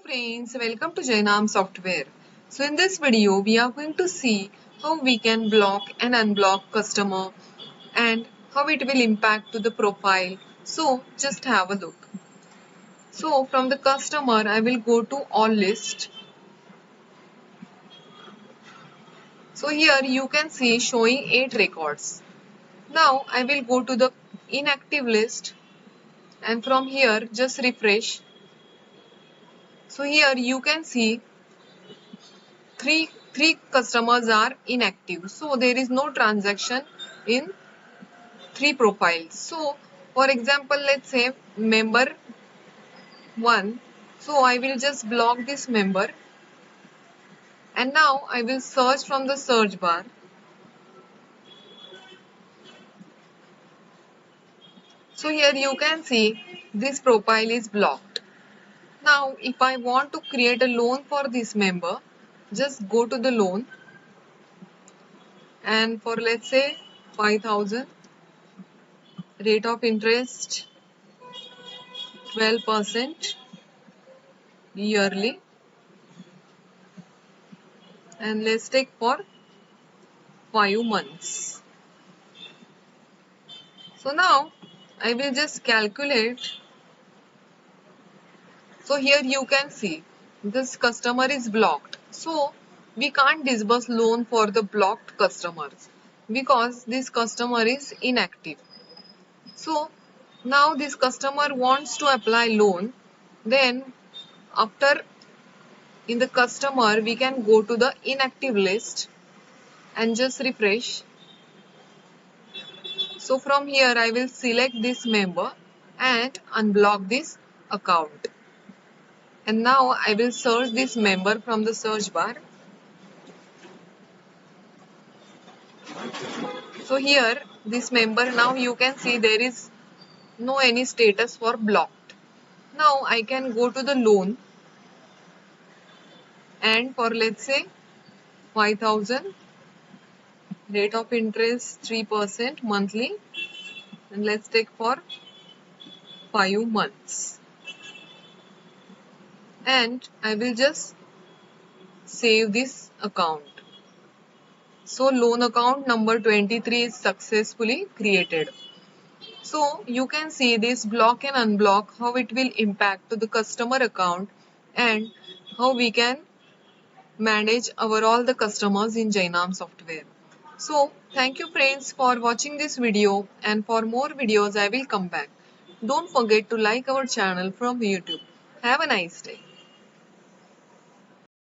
friends, welcome to Jainam Software. So in this video, we are going to see how we can block and unblock customer and how it will impact to the profile. So just have a look. So from the customer, I will go to all list. So here you can see showing 8 records. Now I will go to the inactive list and from here just refresh. So here you can see three customers are inactive, so there is no transaction in 3 profiles. So for example, let's say member 1, so I will just block this member and now I will search from the search bar. So here you can see this profile is blocked. Now if I want to create a loan for this member, just go to the loan and for let's say 5,000, rate of interest 12% yearly, and let's take for 5 months. So now I will just calculate. So here you can see this customer is blocked. So we can't disburse loan for the blocked customers because this customer is inactive. So now this customer wants to apply loan. Then after in the customer, we can go to the inactive list and just refresh. So from here I will select this member and unblock this account. And now I will search this member from the search bar. So here this member, now you can see there is no any status for blocked. Now I can go to the loan and for let's say 5,000, rate of interest 3% monthly, and let's take for 5 months. And I will just save this account. So loan account number 23 is successfully created. So you can see this block and unblock, how it will impact to the customer account and how we can manage all the customers in Jainam software. So thank you friends for watching this video, and for more videos I will come back. Don't forget to like our channel from YouTube. Have a nice day.